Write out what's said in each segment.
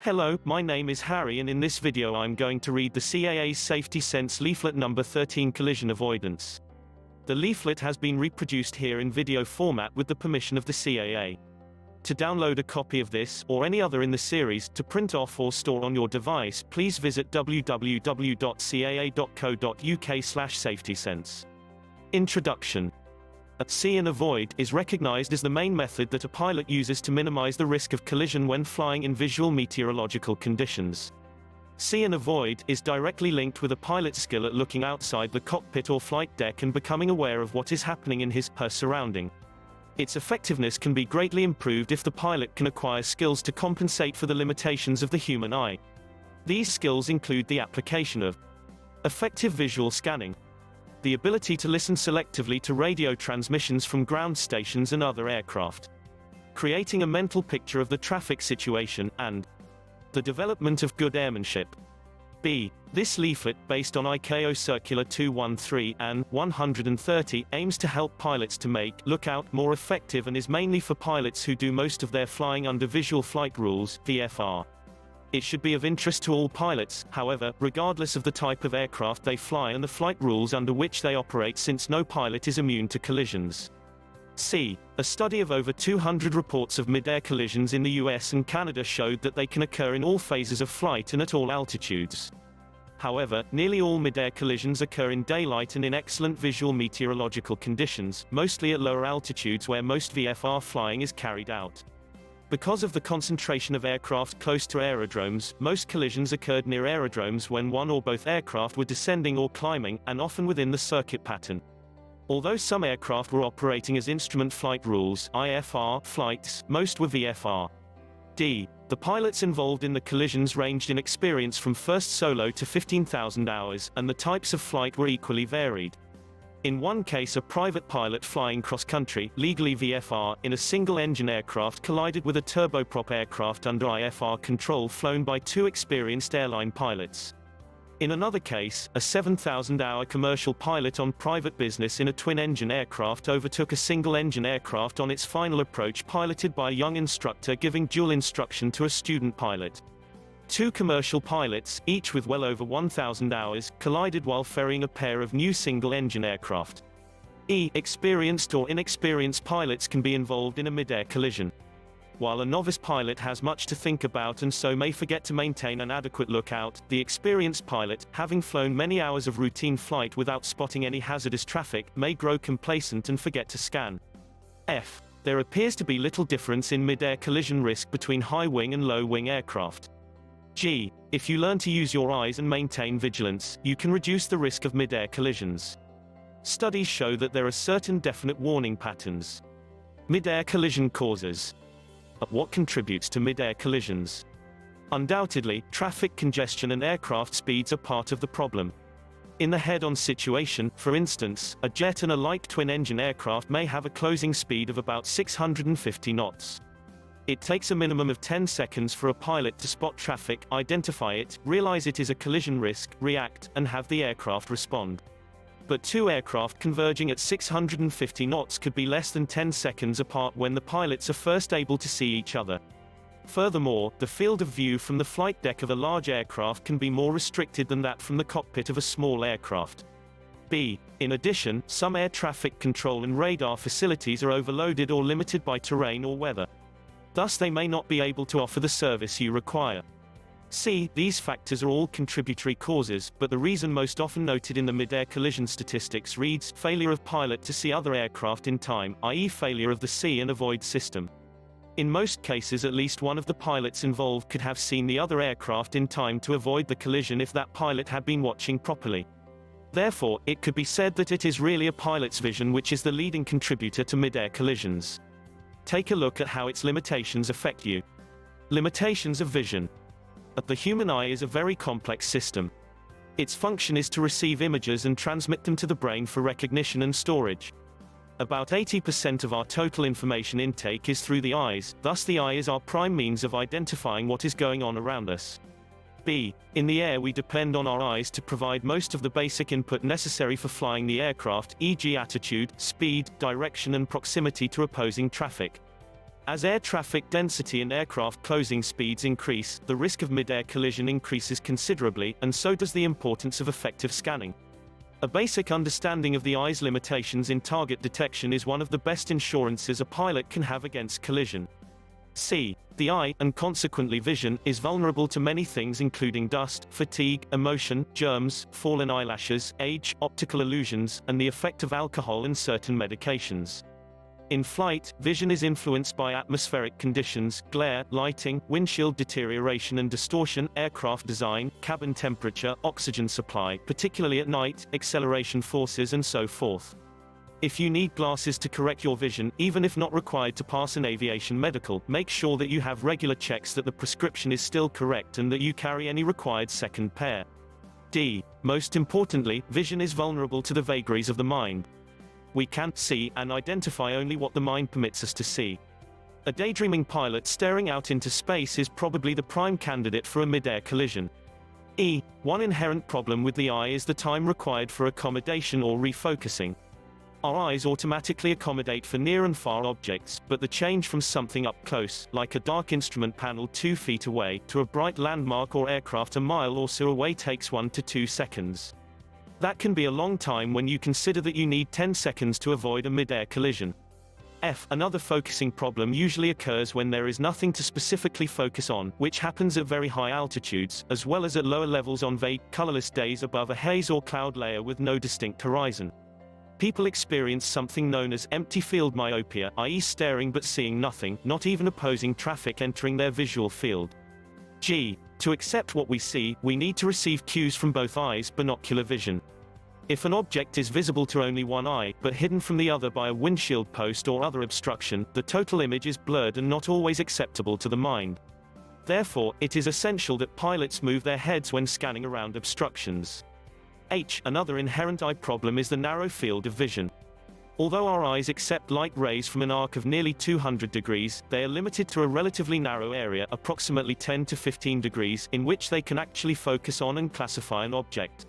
Hello, my name is Harry, and in this video I'm going to read the CAA's Safety Sense leaflet number 13, Collision Avoidance. The leaflet has been reproduced here in video format with the permission of the CAA. To download a copy of this, or any other in the series, to print off or store on your device, please visit www.caa.co.uk/safetysense. Introduction. See and avoid is recognized as the main method that a pilot uses to minimize the risk of collision when flying in visual meteorological conditions. See and avoid is directly linked with a pilot's skill at looking outside the cockpit or flight deck and becoming aware of what is happening in his/her surrounding. Its effectiveness can be greatly improved if the pilot can acquire skills to compensate for the limitations of the human eye. These skills include the application of effective visual scanning, the ability to listen selectively to radio transmissions from ground stations and other aircraft, creating a mental picture of the traffic situation, and the development of good airmanship. B. This leaflet, based on ICAO Circular 213 and 130, aims to help pilots to make lookout more effective and is mainly for pilots who do most of their flying under Visual Flight Rules (VFR). It should be of interest to all pilots, however, regardless of the type of aircraft they fly and the flight rules under which they operate, since no pilot is immune to collisions. C. A study of over 200 reports of mid-air collisions in the US and Canada showed that they can occur in all phases of flight and at all altitudes. However, nearly all mid-air collisions occur in daylight and in excellent visual meteorological conditions, mostly at lower altitudes where most VFR flying is carried out. Because of the concentration of aircraft close to aerodromes, most collisions occurred near aerodromes when one or both aircraft were descending or climbing, and often within the circuit pattern. Although some aircraft were operating as instrument flight rules (IFR) flights, most were VFR. D. The pilots involved in the collisions ranged in experience from first solo to 15,000 hours, and the types of flight were equally varied. In one case, a private pilot flying cross-country, legally VFR, in a single-engine aircraft collided with a turboprop aircraft under IFR control flown by two experienced airline pilots. In another case, a 7,000-hour commercial pilot on private business in a twin-engine aircraft overtook a single-engine aircraft on its final approach, piloted by a young instructor giving dual instruction to a student pilot. Two commercial pilots, each with well over 1,000 hours, collided while ferrying a pair of new single-engine aircraft. E. Experienced or inexperienced pilots can be involved in a mid-air collision. While a novice pilot has much to think about and so may forget to maintain an adequate lookout, the experienced pilot, having flown many hours of routine flight without spotting any hazardous traffic, may grow complacent and forget to scan. F. There appears to be little difference in mid-air collision risk between high-wing and low-wing aircraft. G. If you learn to use your eyes and maintain vigilance, you can reduce the risk of mid-air collisions. Studies show that there are certain definite warning patterns. Mid-air collision causes. What contributes to mid-air collisions? Undoubtedly, traffic congestion and aircraft speeds are part of the problem. In the head-on situation, for instance, a jet and a light twin-engine aircraft may have a closing speed of about 650 knots. It takes a minimum of 10 seconds for a pilot to spot traffic, identify it, realize it is a collision risk, react, and have the aircraft respond. But two aircraft converging at 650 knots could be less than 10 seconds apart when the pilots are first able to see each other. Furthermore, the field of view from the flight deck of a large aircraft can be more restricted than that from the cockpit of a small aircraft. B. In addition, some air traffic control and radar facilities are overloaded or limited by terrain or weather. Thus they may not be able to offer the service you require. C. These factors are all contributory causes, but the reason most often noted in the mid-air collision statistics reads, failure of pilot to see other aircraft in time, i.e. failure of the see and avoid system. In most cases, at least one of the pilots involved could have seen the other aircraft in time to avoid the collision if that pilot had been watching properly. Therefore, it could be said that it is really a pilot's vision which is the leading contributor to mid-air collisions. Take a look at how its limitations affect you. Limitations of vision. The human eye is a very complex system. Its function is to receive images and transmit them to the brain for recognition and storage. About 80% of our total information intake is through the eyes, thus the eye is our prime means of identifying what is going on around us. B. In the air we depend on our eyes to provide most of the basic input necessary for flying the aircraft, e.g. attitude, speed, direction and proximity to opposing traffic. As air traffic density and aircraft closing speeds increase, the risk of mid-air collision increases considerably, and so does the importance of effective scanning. A basic understanding of the eye's limitations in target detection is one of the best insurances a pilot can have against collision. C. The eye, and consequently vision, is vulnerable to many things including dust, fatigue, emotion, germs, fallen eyelashes, age, optical illusions, and the effect of alcohol and certain medications. In flight, vision is influenced by atmospheric conditions, glare, lighting, windshield deterioration and distortion, aircraft design, cabin temperature, oxygen supply, particularly at night, acceleration forces and so forth. If you need glasses to correct your vision, even if not required to pass an aviation medical, make sure that you have regular checks that the prescription is still correct and that you carry any required second pair. D. Most importantly, vision is vulnerable to the vagaries of the mind. We can see and identify only what the mind permits us to see. A daydreaming pilot staring out into space is probably the prime candidate for a mid-air collision. E. One inherent problem with the eye is the time required for accommodation or refocusing. Our eyes automatically accommodate for near and far objects, but the change from something up close, like a dark instrument panel 2 feet away, to a bright landmark or aircraft a mile or so away takes 1 to 2 seconds. That can be a long time when you consider that you need 10 seconds to avoid a mid-air collision. F. Another focusing problem usually occurs when there is nothing to specifically focus on, which happens at very high altitudes, as well as at lower levels on vague, colorless days above a haze or cloud layer with no distinct horizon. People experience something known as empty field myopia, i.e. staring but seeing nothing, not even opposing traffic entering their visual field. G. To accept what we see, we need to receive cues from both eyes, binocular vision. If an object is visible to only one eye, but hidden from the other by a windshield post or other obstruction, the total image is blurred and not always acceptable to the mind. Therefore, it is essential that pilots move their heads when scanning around obstructions. H. Another inherent eye problem is the narrow field of vision. Although our eyes accept light rays from an arc of nearly 200 degrees, they are limited to a relatively narrow area, approximately 10 to 15 degrees, in which they can actually focus on and classify an object.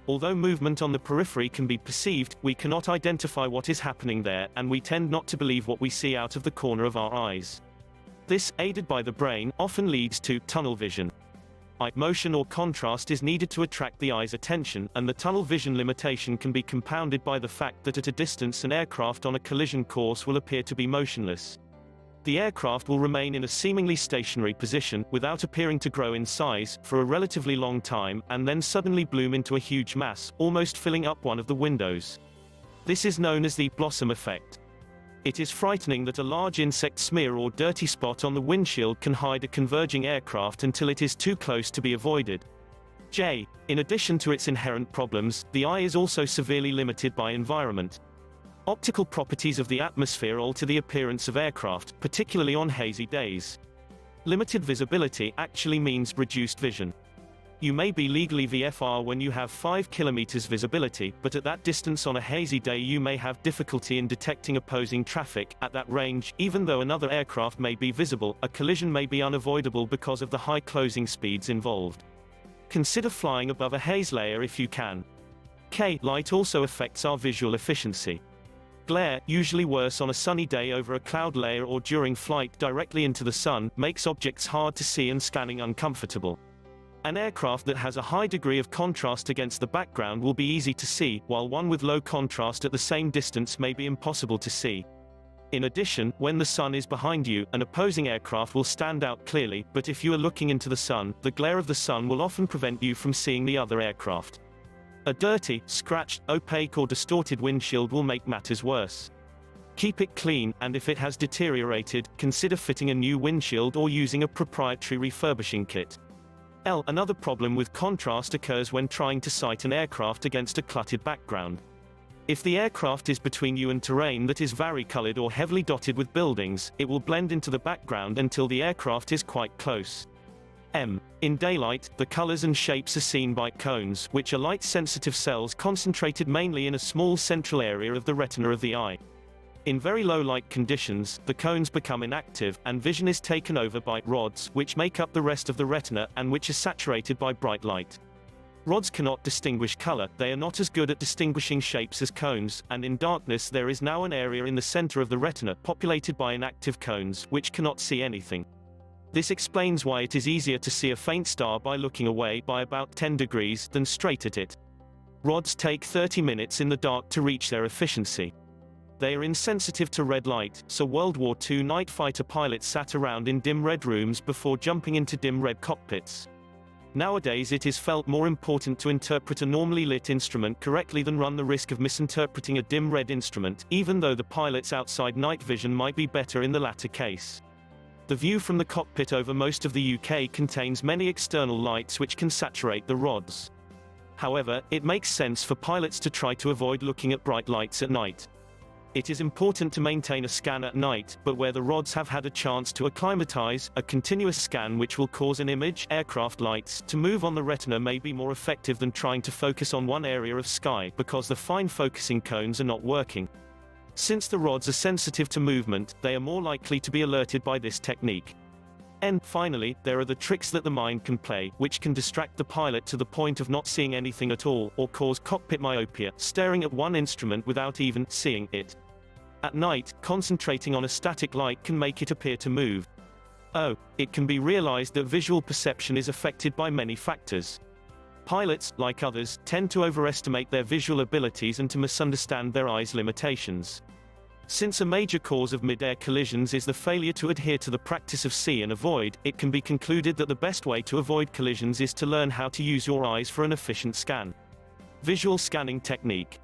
Although movement on the periphery can be perceived, we cannot identify what is happening there, and we tend not to believe what we see out of the corner of our eyes. This, aided by the brain, often leads to tunnel vision. Eye motion or contrast is needed to attract the eye's attention, and the tunnel vision limitation can be compounded by the fact that at a distance an aircraft on a collision course will appear to be motionless. The aircraft will remain in a seemingly stationary position, without appearing to grow in size, for a relatively long time, and then suddenly bloom into a huge mass, almost filling up one of the windows. This is known as the blossom effect. It is frightening that a large insect smear or dirty spot on the windshield can hide a converging aircraft until it is too close to be avoided. J. In addition to its inherent problems, the eye is also severely limited by environment. Optical properties of the atmosphere alter the appearance of aircraft, particularly on hazy days. Limited visibility actually means reduced vision. You may be legally VFR when you have 5 km visibility, but at that distance on a hazy day you may have difficulty in detecting opposing traffic. At that range, even though another aircraft may be visible, a collision may be unavoidable because of the high closing speeds involved. Consider flying above a haze layer if you can. K. Light also affects our visual efficiency. Glare, usually worse on a sunny day over a cloud layer or during flight directly into the sun, makes objects hard to see and scanning uncomfortable. An aircraft that has a high degree of contrast against the background will be easy to see, while one with low contrast at the same distance may be impossible to see. In addition, when the sun is behind you, an opposing aircraft will stand out clearly, but if you are looking into the sun, the glare of the sun will often prevent you from seeing the other aircraft. A dirty, scratched, opaque or distorted windshield will make matters worse. Keep it clean, and if it has deteriorated, consider fitting a new windshield or using a proprietary refurbishing kit. L. Another problem with contrast occurs when trying to sight an aircraft against a cluttered background. If the aircraft is between you and terrain that is varicolored or heavily dotted with buildings, it will blend into the background until the aircraft is quite close. M. In daylight, the colors and shapes are seen by cones, which are light-sensitive cells concentrated mainly in a small central area of the retina of the eye. In very low light conditions, the cones become inactive, and vision is taken over by rods, which make up the rest of the retina, and which are saturated by bright light. Rods cannot distinguish color, they are not as good at distinguishing shapes as cones, and in darkness there is now an area in the center of the retina populated by inactive cones, which cannot see anything. This explains why it is easier to see a faint star by looking away by about 10 degrees than straight at it. Rods take 30 minutes in the dark to reach their efficiency. They are insensitive to red light, so World War II night fighter pilots sat around in dim red rooms before jumping into dim red cockpits. Nowadays it is felt more important to interpret a normally lit instrument correctly than run the risk of misinterpreting a dim red instrument, even though the pilots outside night vision might be better in the latter case. The view from the cockpit over most of the UK contains many external lights which can saturate the rods. However, it makes sense for pilots to try to avoid looking at bright lights at night. It is important to maintain a scan at night, but where the rods have had a chance to acclimatize, a continuous scan which will cause an image, aircraft lights, to move on the retina may be more effective than trying to focus on one area of sky, because the fine focusing cones are not working. Since the rods are sensitive to movement, they are more likely to be alerted by this technique. And, finally, there are the tricks that the mind can play, which can distract the pilot to the point of not seeing anything at all, or cause cockpit myopia, staring at one instrument without even seeing it. At night, concentrating on a static light can make it appear to move. Oh, it can be realized that visual perception is affected by many factors. Pilots, like others, tend to overestimate their visual abilities and to misunderstand their eyes' limitations. Since a major cause of mid-air collisions is the failure to adhere to the practice of see and avoid, it can be concluded that the best way to avoid collisions is to learn how to use your eyes for an efficient scan. Visual scanning technique.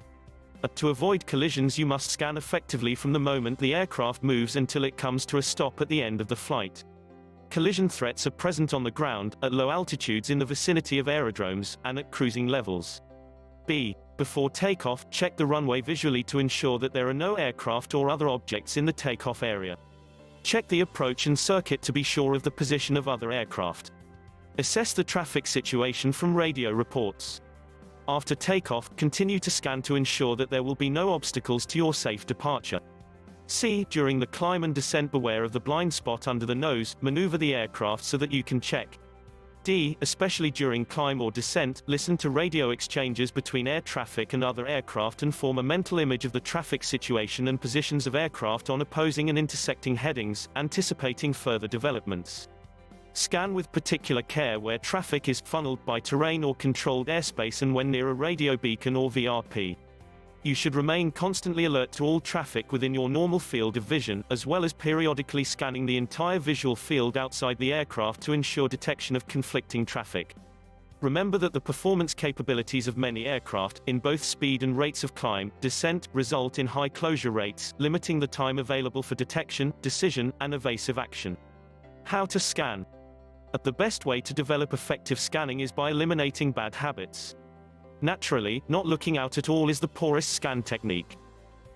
To avoid collisions, you must scan effectively from the moment the aircraft moves until it comes to a stop at the end of the flight. Collision threats are present on the ground, at low altitudes in the vicinity of aerodromes, and at cruising levels. B. Before takeoff, check the runway visually to ensure that there are no aircraft or other objects in the takeoff area. Check the approach and circuit to be sure of the position of other aircraft. Assess the traffic situation from radio reports. After takeoff, continue to scan to ensure that there will be no obstacles to your safe departure. C. During the climb and descent, beware of the blind spot under the nose, maneuver the aircraft so that you can check. D. Especially during climb or descent, listen to radio exchanges between air traffic and other aircraft and form a mental image of the traffic situation and positions of aircraft on opposing and intersecting headings, anticipating further developments. Scan with particular care where traffic is funneled by terrain or controlled airspace and when near a radio beacon or VRP. You should remain constantly alert to all traffic within your normal field of vision, as well as periodically scanning the entire visual field outside the aircraft to ensure detection of conflicting traffic. Remember that the performance capabilities of many aircraft, in both speed and rates of climb, descent, result in high closure rates, limiting the time available for detection, decision, and evasive action. How to scan. The best way to develop effective scanning is by eliminating bad habits. Naturally, not looking out at all is the poorest scan technique.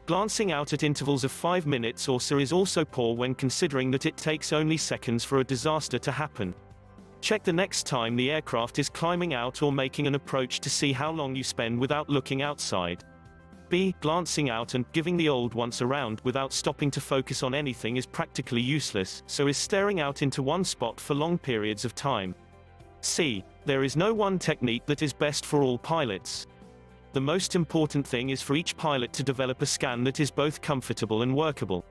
Glancing out at intervals of 5 minutes or so is also poor when considering that it takes only seconds for a disaster to happen. Check the next time the aircraft is climbing out or making an approach to see how long you spend without looking outside. B. Glancing out and giving the old once around without stopping to focus on anything is practically useless, so is staring out into one spot for long periods of time. C. There is no one technique that is best for all pilots. The most important thing is for each pilot to develop a scan that is both comfortable and workable.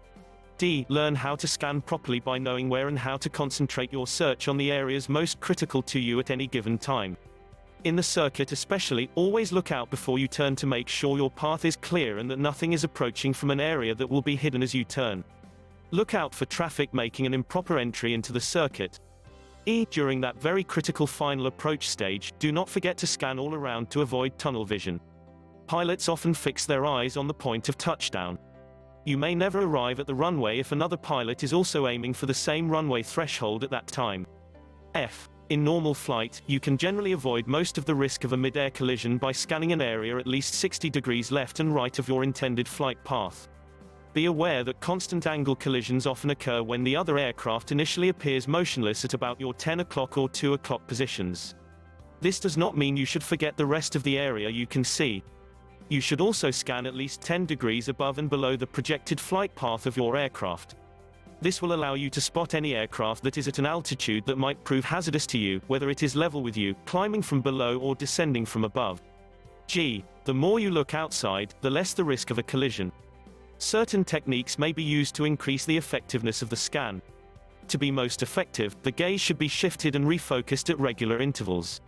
D. Learn how to scan properly by knowing where and how to concentrate your search on the areas most critical to you at any given time. In the circuit especially, always look out before you turn to make sure your path is clear and that nothing is approaching from an area that will be hidden as you turn. Look out for traffic making an improper entry into the circuit. E. During that very critical final approach stage, do not forget to scan all around to avoid tunnel vision. Pilots often fix their eyes on the point of touchdown. You may never arrive at the runway if another pilot is also aiming for the same runway threshold at that time. F. In normal flight, you can generally avoid most of the risk of a mid-air collision by scanning an area at least 60 degrees left and right of your intended flight path. Be aware that constant angle collisions often occur when the other aircraft initially appears motionless at about your 10 o'clock or 2 o'clock positions. This does not mean you should forget the rest of the area you can see. You should also scan at least 10 degrees above and below the projected flight path of your aircraft. This will allow you to spot any aircraft that is at an altitude that might prove hazardous to you, whether it is level with you, climbing from below or descending from above. G. The more you look outside, the less the risk of a collision. Certain techniques may be used to increase the effectiveness of the scan. To be most effective, the gaze should be shifted and refocused at regular intervals.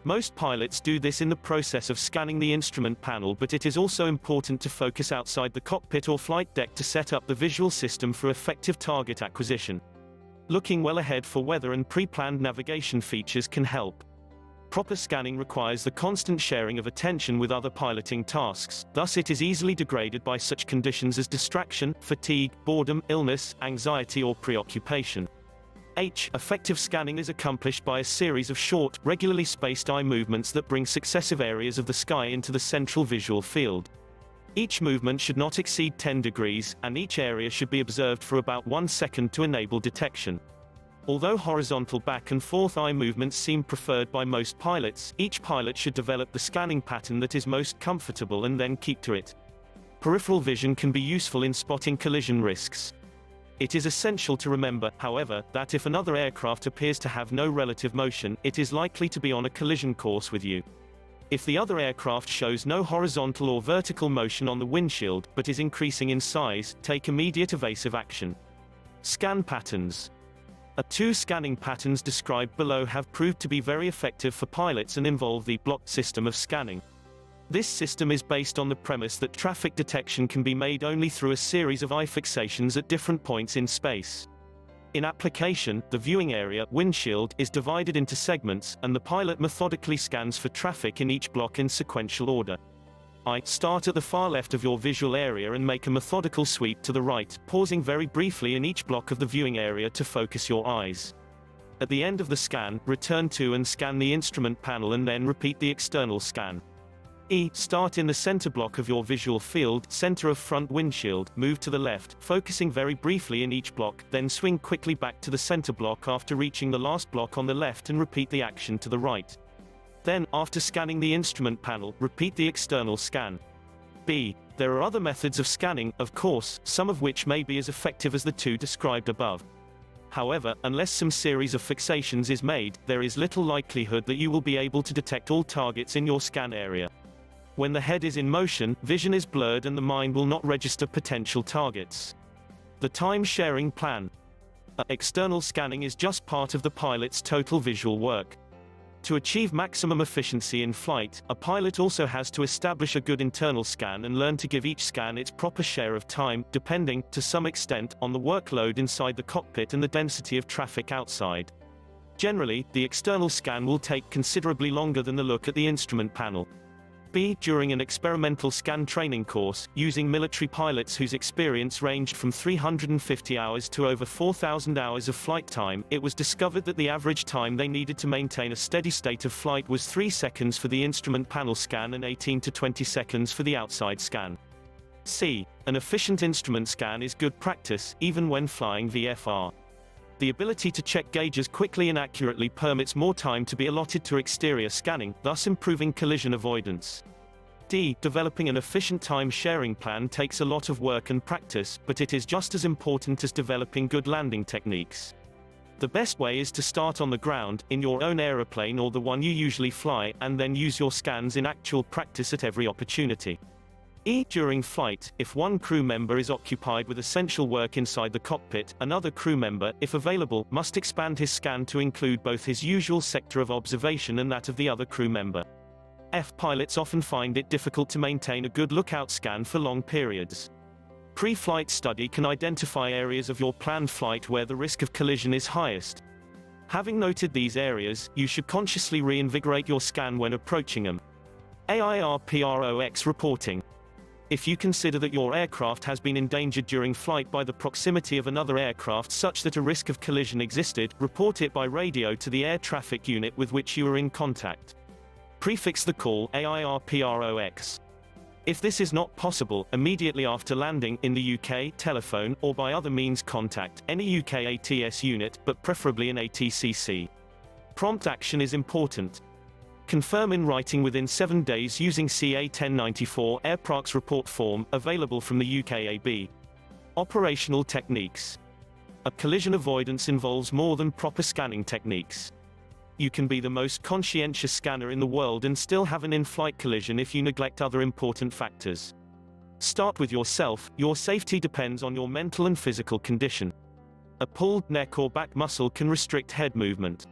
Most pilots do this in the process of scanning the instrument panel, but it is also important to focus outside the cockpit or flight deck to set up the visual system for effective target acquisition. Looking well ahead for weather and pre-planned navigation features can help. Proper scanning requires the constant sharing of attention with other piloting tasks, thus it is easily degraded by such conditions as distraction, fatigue, boredom, illness, anxiety or preoccupation. H. Effective scanning is accomplished by a series of short, regularly spaced eye movements that bring successive areas of the sky into the central visual field. Each movement should not exceed 10 degrees, and each area should be observed for about 1 second to enable detection. Although horizontal back and forth eye movements seem preferred by most pilots, each pilot should develop the scanning pattern that is most comfortable and then keep to it. Peripheral vision can be useful in spotting collision risks. It is essential to remember, however, that if another aircraft appears to have no relative motion, it is likely to be on a collision course with you. If the other aircraft shows no horizontal or vertical motion on the windshield, but is increasing in size, take immediate evasive action. Scan patterns. Two scanning patterns described below have proved to be very effective for pilots and involve the block system of scanning. This system is based on the premise that traffic detection can be made only through a series of eye fixations at different points in space. In application, the viewing area, windshield, is divided into segments, and the pilot methodically scans for traffic in each block in sequential order. Start at the far left of your visual area and make a methodical sweep to the right, pausing very briefly in each block of the viewing area to focus your eyes. At the end of the scan, return to and scan the instrument panel and then repeat the external scan. Start in the center block of your visual field, center of front windshield, move to the left, focusing very briefly in each block, then swing quickly back to the center block after reaching the last block on the left and repeat the action to the right. Then, after scanning the instrument panel, repeat the external scan. B. There are other methods of scanning, of course, some of which may be as effective as the two described above. However, unless some series of fixations is made, there is little likelihood that you will be able to detect all targets in your scan area. When the head is in motion, vision is blurred and the mind will not register potential targets. The time-sharing plan. External scanning is just part of the pilot's total visual work. To achieve maximum efficiency in flight, a pilot also has to establish a good internal scan and learn to give each scan its proper share of time, depending, to some extent, on the workload inside the cockpit and the density of traffic outside. Generally, the external scan will take considerably longer than the look at the instrument panel. B. During an experimental scan training course, using military pilots whose experience ranged from 350 hours to over 4,000 hours of flight time, it was discovered that the average time they needed to maintain a steady state of flight was 3 seconds for the instrument panel scan and 18 to 20 seconds for the outside scan. C. An efficient instrument scan is good practice, even when flying VFR. The ability to check gauges quickly and accurately permits more time to be allotted to exterior scanning, thus improving collision avoidance. D. Developing an efficient time-sharing plan takes a lot of work and practice, but it is just as important as developing good landing techniques. The best way is to start on the ground, in your own aeroplane or the one you usually fly, and then use your scans in actual practice at every opportunity. During flight, if one crew member is occupied with essential work inside the cockpit, another crew member, if available, must expand his scan to include both his usual sector of observation and that of the other crew member. F. Pilots often find it difficult to maintain a good lookout scan for long periods. Pre-flight study can identify areas of your planned flight where the risk of collision is highest. Having noted these areas, you should consciously reinvigorate your scan when approaching them. AIRPROX reporting. If you consider that your aircraft has been endangered during flight by the proximity of another aircraft such that a risk of collision existed, report it by radio to the air traffic unit with which you are in contact. Prefix the call AIRPROX. If this is not possible, immediately after landing, in the UK, telephone, or by other means contact any UK ATS unit, but preferably an ATCC. Prompt action is important. Confirm in writing within 7 days using CA 1094 AirProx report form, available from the UKAB. Operational techniques. A collision avoidance involves more than proper scanning techniques. You can be the most conscientious scanner in the world and still have an in-flight collision if you neglect other important factors. Start with yourself. Your safety depends on your mental and physical condition. A pulled neck or back muscle can restrict head movement.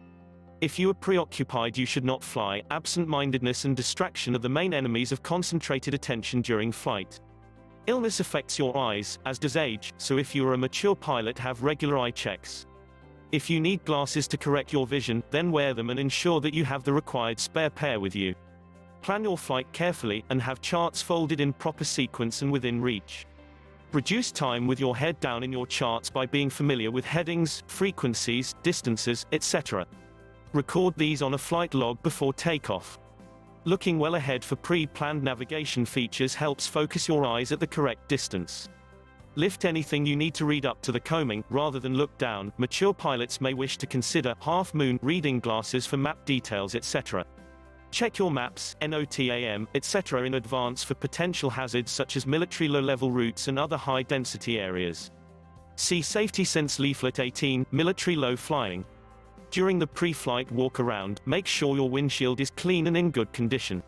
If you are preoccupied, you should not fly. Absent-mindedness and distraction are the main enemies of concentrated attention during flight. Illness affects your eyes, as does age, so if you are a mature pilot, have regular eye checks. If you need glasses to correct your vision, then wear them and ensure that you have the required spare pair with you. Plan your flight carefully, and have charts folded in proper sequence and within reach. Reduce time with your head down in your charts by being familiar with headings, frequencies, distances, etc. Record these on a flight log before takeoff. Looking well ahead for pre-planned navigation features helps focus your eyes at the correct distance. Lift anything you need to read up to the coaming, rather than look down. Mature pilots may wish to consider half-moon reading glasses for map details, etc. Check your maps, NOTAM, etc. in advance for potential hazards such as military low-level routes and other high-density areas. See Safety Sense Leaflet 18, Military Low Flying. During the pre-flight walk-around, make sure your windshield is clean and in good condition.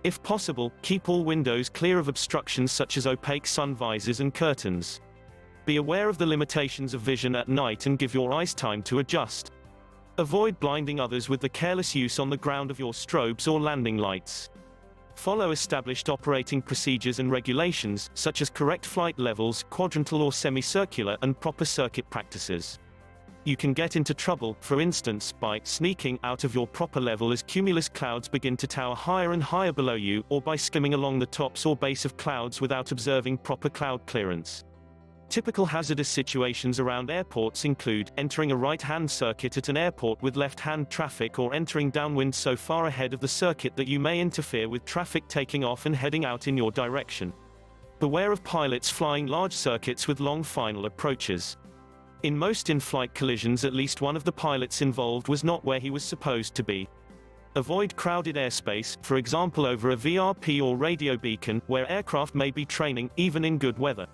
If possible, keep all windows clear of obstructions such as opaque sun visors and curtains. Be aware of the limitations of vision at night and give your eyes time to adjust. Avoid blinding others with the careless use on the ground of your strobes or landing lights. Follow established operating procedures and regulations, such as correct flight levels, quadrantal or semicircular, and proper circuit practices. You can get into trouble, for instance, by sneaking out of your proper level as cumulus clouds begin to tower higher and higher below you, or by skimming along the tops or base of clouds without observing proper cloud clearance. Typical hazardous situations around airports include entering a right-hand circuit at an airport with left-hand traffic, or entering downwind so far ahead of the circuit that you may interfere with traffic taking off and heading out in your direction. Beware of pilots flying large circuits with long final approaches. In most in-flight collisions, at least one of the pilots involved was not where he was supposed to be. Avoid crowded airspace, for example over a VRP or radio beacon, where aircraft may be training, even in good weather.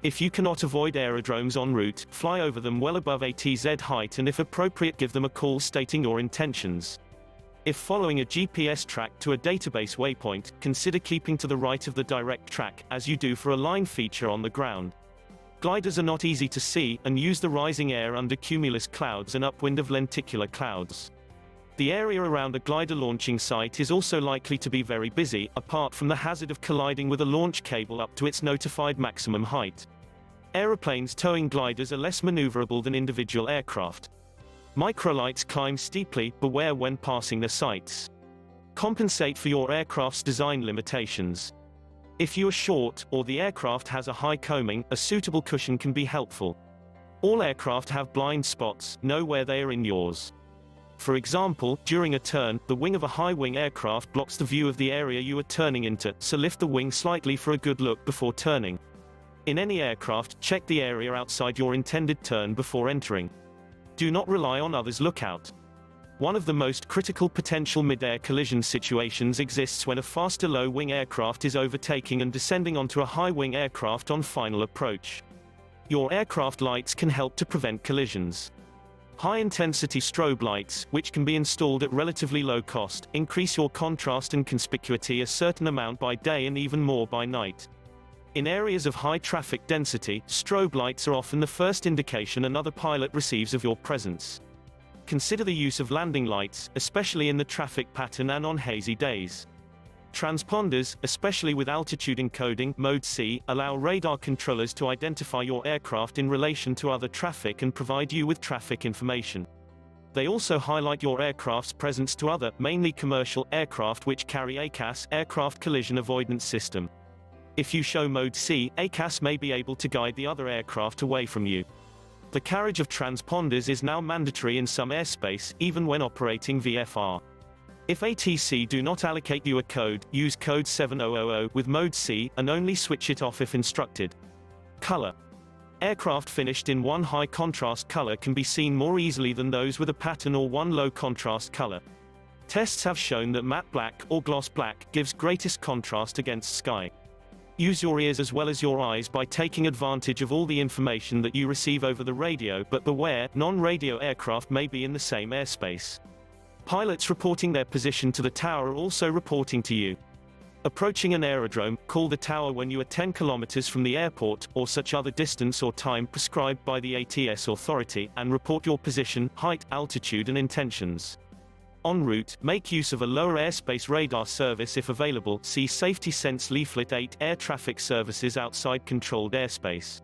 If you cannot avoid aerodromes en route, fly over them well above ATZ height, and if appropriate, give them a call stating your intentions. If following a GPS track to a database waypoint, consider keeping to the right of the direct track, as you do for a line feature on the ground. Gliders are not easy to see, and use the rising air under cumulus clouds and upwind of lenticular clouds. The area around a glider launching site is also likely to be very busy, apart from the hazard of colliding with a launch cable up to its notified maximum height. Aeroplanes towing gliders are less maneuverable than individual aircraft. Microlights climb steeply, beware when passing their sites. Compensate for your aircraft's design limitations. If you are short, or the aircraft has a high coaming, a suitable cushion can be helpful. All aircraft have blind spots, know where they are in yours. For example, during a turn, the wing of a high-wing aircraft blocks the view of the area you are turning into, so lift the wing slightly for a good look before turning. In any aircraft, check the area outside your intended turn before entering. Do not rely on others' lookout. One of the most critical potential mid-air collision situations exists when a faster low-wing aircraft is overtaking and descending onto a high-wing aircraft on final approach. Your aircraft lights can help to prevent collisions. High-intensity strobe lights, which can be installed at relatively low cost, increase your contrast and conspicuity a certain amount by day and even more by night. In areas of high traffic density, strobe lights are often the first indication another pilot receives of your presence. Consider the use of landing lights, especially in the traffic pattern and on hazy days. Transponders, especially with altitude encoding Mode C, allow radar controllers to identify your aircraft in relation to other traffic and provide you with traffic information. They also highlight your aircraft's presence to other, mainly commercial, aircraft which carry ACAS, Aircraft Collision Avoidance System. If you show Mode C, ACAS may be able to guide the other aircraft away from you. The carriage of transponders is now mandatory in some airspace, even when operating VFR. If ATC do not allocate you a code, use code 7000 with Mode C, and only switch it off if instructed. Color. Aircraft finished in one high contrast color can be seen more easily than those with a pattern or one low contrast color. Tests have shown that matte black, or gloss black, gives greatest contrast against sky. Use your ears as well as your eyes by taking advantage of all the information that you receive over the radio, but beware, non-radio aircraft may be in the same airspace. Pilots reporting their position to the tower are also reporting to you. Approaching an aerodrome, call the tower when you are 10 kilometers from the airport, or such other distance or time prescribed by the ATS authority, and report your position, height, altitude and intentions. En route, make use of a lower airspace radar service if available. See Safety Sense Leaflet 8 Air Traffic Services outside controlled airspace.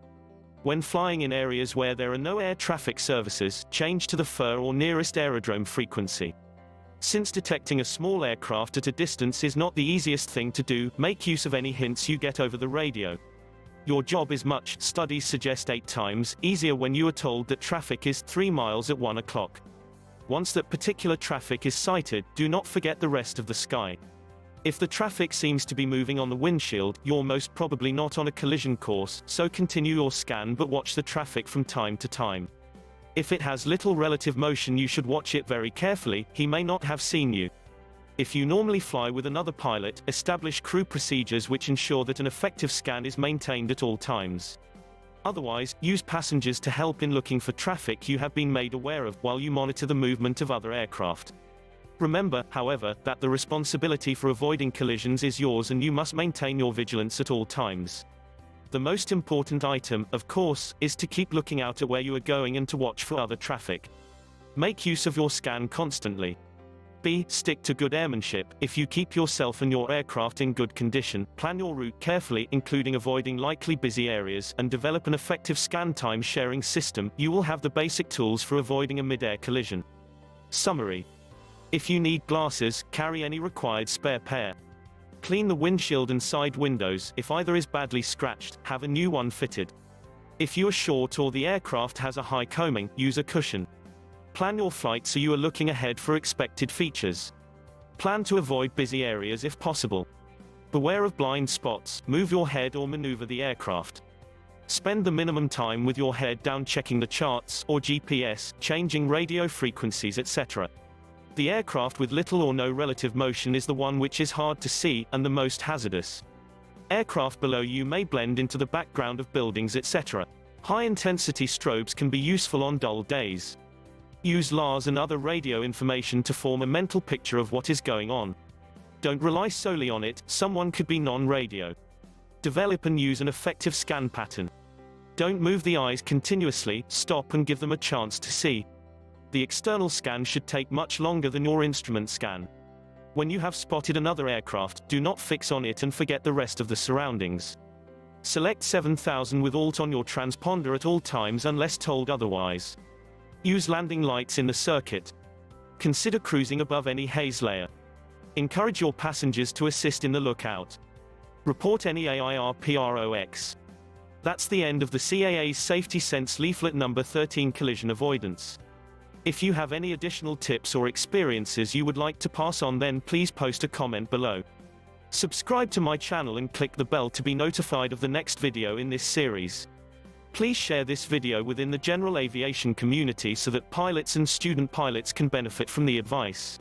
When flying in areas where there are no air traffic services, change to the FIR or nearest aerodrome frequency. Since detecting a small aircraft at a distance is not the easiest thing to do, make use of any hints you get over the radio. Your job is much, studies suggest 8 times, easier when you are told that traffic is 3 miles at 1 o'clock. Once that particular traffic is sighted, do not forget the rest of the sky. If the traffic seems to be moving on the windshield, you're most probably not on a collision course, so continue your scan but watch the traffic from time to time. If it has little relative motion, you should watch it very carefully, he may not have seen you. If you normally fly with another pilot, establish crew procedures which ensure that an effective scan is maintained at all times. Otherwise, use passengers to help in looking for traffic you have been made aware of, while you monitor the movement of other aircraft. Remember, however, that the responsibility for avoiding collisions is yours and you must maintain your vigilance at all times. The most important item, of course, is to keep looking out at where you are going and to watch for other traffic. Make use of your scan constantly. B. Stick to good airmanship. If you keep yourself and your aircraft in good condition, plan your route carefully, including avoiding likely busy areas, and develop an effective scan time sharing system, you will have the basic tools for avoiding a mid-air collision. Summary. If you need glasses, carry any required spare pair. Clean the windshield and side windows. If either is badly scratched, have a new one fitted. If you are short or the aircraft has a high coaming, use a cushion. Plan your flight so you are looking ahead for expected features. Plan to avoid busy areas if possible. Beware of blind spots, move your head or maneuver the aircraft. Spend the minimum time with your head down checking the charts or GPS, changing radio frequencies, etc. The aircraft with little or no relative motion is the one which is hard to see, and the most hazardous. Aircraft below you may blend into the background of buildings, etc. High-intensity strobes can be useful on dull days. Use LARS and other radio information to form a mental picture of what is going on. Don't rely solely on it, someone could be non-radio. Develop and use an effective scan pattern. Don't move the eyes continuously, stop and give them a chance to see. The external scan should take much longer than your instrument scan. When you have spotted another aircraft, do not fix on it and forget the rest of the surroundings. Select 7000 with ALT on your transponder at all times unless told otherwise. Use landing lights in the circuit. Consider cruising above any haze layer. Encourage your passengers to assist in the lookout. Report any AIRPROX. That's the end of the CAA's Safety Sense Leaflet number 13 Collision Avoidance. If you have any additional tips or experiences you would like to pass on, then please post a comment below. Subscribe to my channel and click the bell to be notified of the next video in this series. Please share this video within the general aviation community so that pilots and student pilots can benefit from the advice.